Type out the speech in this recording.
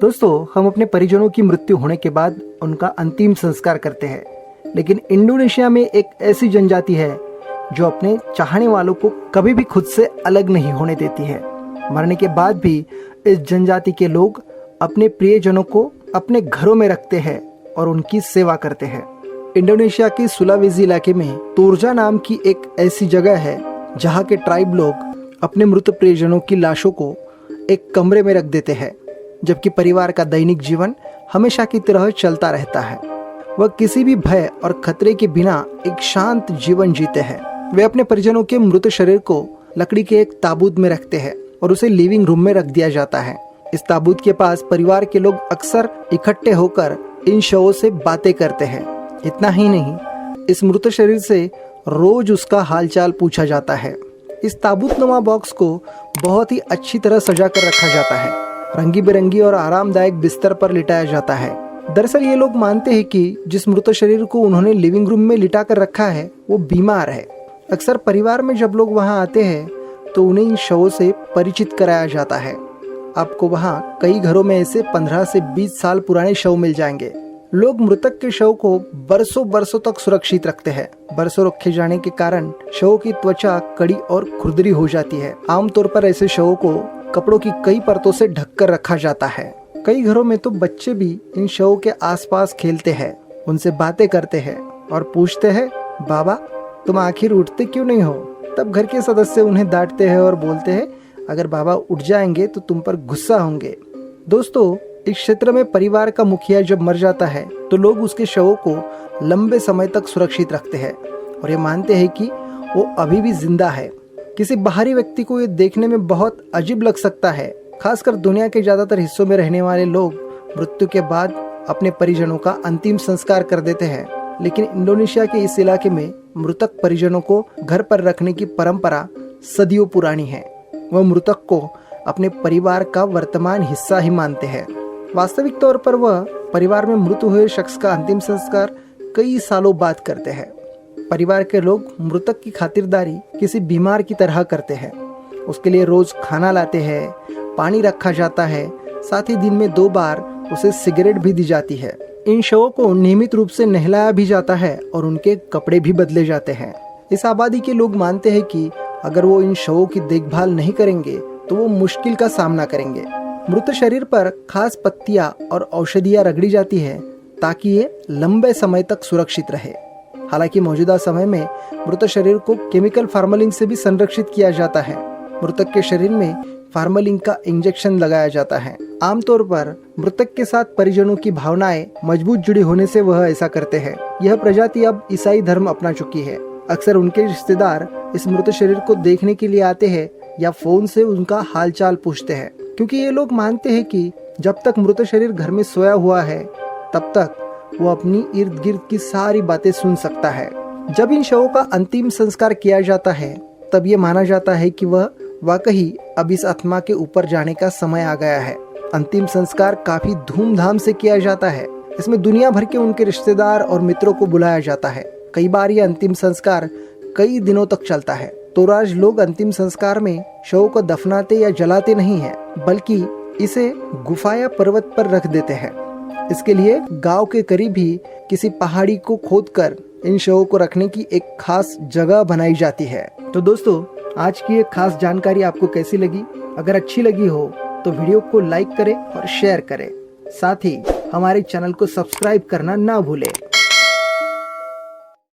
दोस्तों, हम अपने परिजनों की मृत्यु होने के बाद उनका अंतिम संस्कार करते हैं, लेकिन इंडोनेशिया में एक ऐसी जनजाति है जो अपने चाहने वालों को कभी भी खुद से अलग नहीं होने देती है। मरने के बाद भी इस जनजाति के लोग अपने प्रियजनों को अपने घरों में रखते हैं और उनकी सेवा करते हैं। इंडोनेशिया के सुलावेसी इलाके में तोरजा नाम की एक ऐसी जगह है जहाँ के ट्राइब लोग अपने मृत प्रियजनों की लाशों को एक कमरे में रख देते हैं, जबकि परिवार का दैनिक जीवन हमेशा की तरह चलता रहता है। वह किसी भी भय और खतरे के बिना एक शांत जीवन जीते हैं। वे अपने परिजनों के मृत शरीर को लकड़ी के एक ताबूत में रखते हैं और उसे लिविंग रूम में रख दिया जाता है। इस ताबूत के पास परिवार के लोग अक्सर इकट्ठे होकर इन शवों से बातें करते हैं। इतना ही नहीं, इस मृत शरीर से रोज उसका हालचाल पूछा जाता है। इस ताबूतनुमा बॉक्स को बहुत ही अच्छी तरह सजा कर रखा जाता है। रंगी बिरंगी और आरामदायक बिस्तर पर लिटाया जाता है। दरअसल ये लोग मानते हैं कि जिस मृत शरीर को उन्होंने लिविंग रूम में लिटा कर रखा है वो बीमार है। अक्सर परिवार में जब लोग वहाँ आते हैं तो उन्हें इन शवों से परिचित कराया जाता है। आपको वहाँ कई घरों में ऐसे 15 से 20 साल पुराने शव मिल जाएंगे। लोग मृतक के शव को बरसों बरसों तक सुरक्षित रखते हैं। बरसों रखे जाने के कारण शवों की त्वचा कड़ी और खुरदरी हो जाती है। आमतौर पर ऐसे शवों को कपड़ों की कई परतों से ढककर रखा जाता है। कई घरों में तो बच्चे भी इन शवों के आसपास खेलते हैं, उनसे बातें करते हैं और पूछते हैं, बाबा तुम आखिर उठते क्यों नहीं हो? तब घर के सदस्य उन्हें डांटते हैं और बोलते हैं, अगर बाबा उठ जाएंगे तो तुम पर गुस्सा होंगे। दोस्तों, इस क्षेत्र में परिवार का मुखिया जब मर जाता है तो लोग उसके शवों को लंबे समय तक सुरक्षित रखते हैं और ये मानते हैं कि वो अभी भी जिंदा है। किसी बाहरी व्यक्ति को ये देखने में बहुत अजीब लग सकता है, खासकर दुनिया के ज्यादातर हिस्सों में रहने वाले लोग मृत्यु के बाद अपने परिजनों का अंतिम संस्कार कर देते हैं, लेकिन इंडोनेशिया के इस इलाके में मृतक परिजनों को घर पर रखने की परंपरा सदियों पुरानी है। वह मृतक को अपने परिवार का वर्तमान हिस्सा ही मानते हैं। वास्तविक तौर पर वह परिवार में मृत हुए शख्स का अंतिम संस्कार कई सालों बाद करते हैं। परिवार के लोग मृतक की खातिरदारी किसी बीमार की तरह करते हैं। उसके लिए रोज खाना लाते हैं, पानी रखा जाता है, साथ ही दिन में 2 बार उसे सिगरेट भी दी जाती है। इन शवों को नियमित रूप से नहलाया भी जाता है और उनके कपड़े भी बदले जाते हैं। इस आबादी के लोग मानते हैं कि अगर वो इन शवों की देखभाल नहीं करेंगे तो वो मुश्किल का सामना करेंगे। मृत शरीर पर खास पत्तियां और औषधियां रगड़ी जाती है ताकि ये लंबे समय तक सुरक्षित रहे। हालांकि मौजूदा समय में मृत शरीर को केमिकल फार्मलिन से भी संरक्षित किया जाता है। मृतक के शरीर में फार्मलिन का इंजेक्शन लगाया जाता है। आमतौर पर मृतक के साथ परिजनों की भावनाएं मजबूत जुड़ी होने से वह ऐसा करते हैं। यह प्रजाति अब ईसाई धर्म अपना चुकी है। अक्सर उनके रिश्तेदार इस मृत शरीर को देखने के लिए आते हैं या फोन से उनका हालचाल पूछते हैं, क्योंकि ये लोग मानते हैं कि जब तक मृत शरीर घर में सोया हुआ है तब तक वो अपनी इर्द गिर्द की सारी बातें सुन सकता है। जब इन शवों का अंतिम संस्कार किया जाता है तब ये माना जाता है कि वह वाकई अब इस आत्मा के ऊपर जाने का समय आ गया है। अंतिम संस्कार काफी धूमधाम से किया जाता है। इसमें दुनिया भर के उनके रिश्तेदार और मित्रों को बुलाया जाता है। कई बार ये अंतिम संस्कार कई दिनों तक चलता है। तोराज लोग अंतिम संस्कार में शव को दफनाते या जलाते नहीं हैं, बल्कि इसे गुफा या पर्वत पर रख देते हैं। इसके लिए गांव के करीब ही किसी पहाड़ी को खोदकर इन शवों को रखने की एक खास जगह बनाई जाती है। तो दोस्तों, आज की एक खास जानकारी आपको कैसी लगी? अगर अच्छी लगी हो तो वीडियो को लाइक करें और शेयर करें। साथ ही हमारे चैनल को सब्सक्राइब करना ना भूलें।